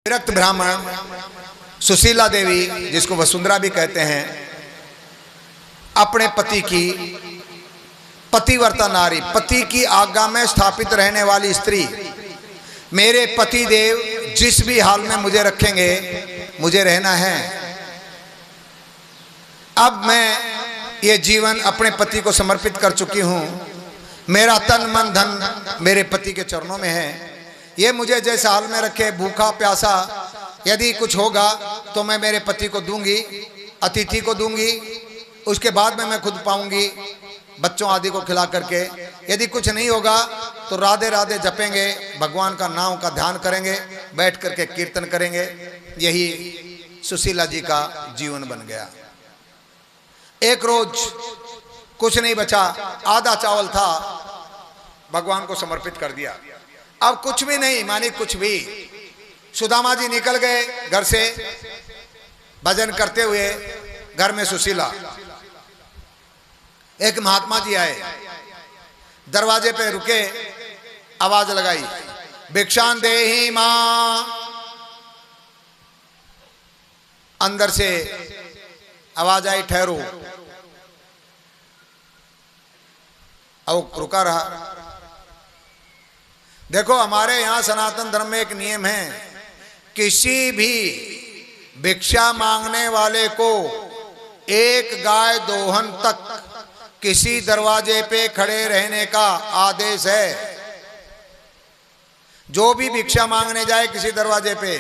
विरक्त ब्राह्मण सुशीला देवी, जिसको वसुंधरा भी कहते हैं, अपने पति की पतिव्रता नारी, पति की आज्ञा में स्थापित रहने वाली स्त्री, मेरे पति देव जिस भी हाल में मुझे रखेंगे मुझे रहना है। अब मैं ये जीवन अपने पति को समर्पित कर चुकी हूँ। मेरा तन मन धन मेरे पति के चरणों में है। ये मुझे जैसे हाल में रखे, भूखा प्यासा, यदि कुछ होगा तो मैं मेरे पति को दूंगी, अतिथि को दूंगी, उसके बाद में मैं खुद पाऊंगी बच्चों आदि को खिला करके। यदि कुछ नहीं होगा तो राधे राधे जपेंगे, भगवान का नाम का ध्यान करेंगे, बैठ करके कीर्तन करेंगे। यही सुशीला जी का जीवन बन गया। एक रोज कुछ नहीं बचा, आधा चावल था, भगवान को समर्पित कर दिया। अब कुछ भी नहीं मानी, कुछ भी। सुदामा जी निकल गए घर से भजन करते हुए। घर में सुशीला, एक महात्मा जी आए, दरवाजे पे रुके, आवाज लगाई, भिक्षान देहि मां। अंदर से आवाज आई, ठहरो। अब रुका रहा। देखो, हमारे यहां सनातन धर्म में एक नियम है, किसी भी भिक्षा मांगने वाले को एक गाय दोहन तक किसी दरवाजे पे खड़े रहने का आदेश है। जो भी भिक्षा मांगने जाए किसी दरवाजे पे,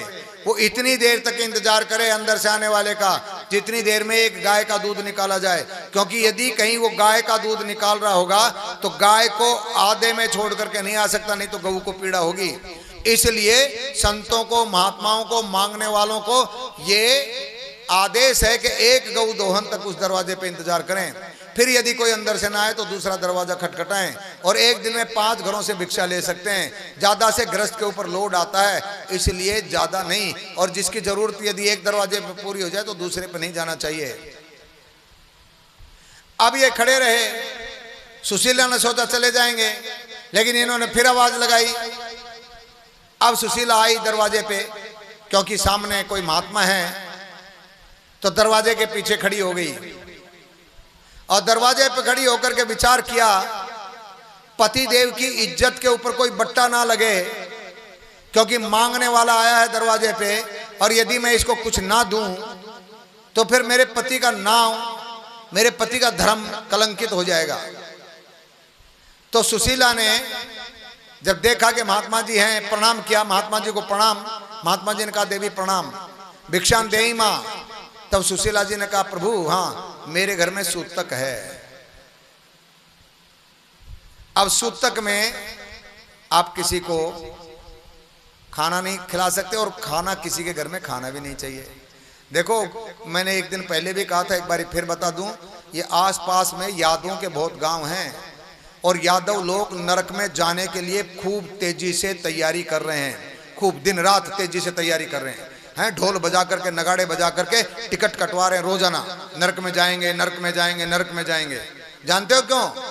वो इतनी देर तक इंतजार करे अंदर से आने वाले का जितनी देर में एक गाय का दूध निकाला जाए। क्योंकि यदि कहीं वो गाय का दूध निकाल रहा होगा तो गाय को आधे में छोड़ करके नहीं आ सकता, नहीं तो गऊ को पीड़ा होगी। इसलिए संतों को, महात्माओं को, मांगने वालों को ये आदेश है कि एक गऊ दोहन तक उस दरवाजे पे इंतजार करें। फिर यदि कोई अंदर से ना आए तो दूसरा दरवाजा खटखटाएं। और एक दिन में 5 घरों से भिक्षा ले सकते हैं। ज्यादा से गृहस्थ के ऊपर लोड आता है, इसलिए ज्यादा नहीं। और जिसकी जरूरत यदि एक दरवाजे पे पूरी हो जाए तो दूसरे पे नहीं जाना चाहिए। अब ये खड़े रहे। सुशीला ने सोचा चले जाएंगे, लेकिन इन्होंने फिर आवाज लगाई। अब सुशीला आई दरवाजे पे, क्योंकि सामने कोई महात्मा है, तो दरवाजे के पीछे खड़ी हो गई और दरवाजे पे खड़ी होकर के विचार किया, पति देव की इज्जत के ऊपर कोई बट्टा ना लगे, क्योंकि मांगने वाला आया है दरवाजे पे, और यदि मैं इसको कुछ ना दूं तो फिर मेरे पति का नाम, मेरे पति का धर्म कलंकित हो जाएगा। तो सुशीला ने जब देखा कि महात्मा जी हैं, प्रणाम किया। महात्मा जी को प्रणाम। महात्मा जी ने कहा, देवी प्रणाम, भिक्षान देहि मां। तब सुशीला जी ने कहा, प्रभु हाँ, मेरे घर में सूतक है। अब सूतक में आप किसी को खाना नहीं खिला सकते, और खाना किसी के घर में खाना भी नहीं चाहिए। देखो, मैंने एक दिन पहले भी कहा था, एक बार फिर बता दूं, ये आसपास में यादवों के बहुत गांव हैं, और यादव लोग नरक में जाने के लिए खूब तेजी से तैयारी कर रहे हैं। खूब दिन रात तेजी से तैयारी कर रहे हैं, ढोल बजा करके, नगाड़े बजा करके टिकट कटवा रहे हैं रोजाना। नरक में जाएंगे, नरक में जाएंगे, नरक में जाएंगे। जानते हो क्यों?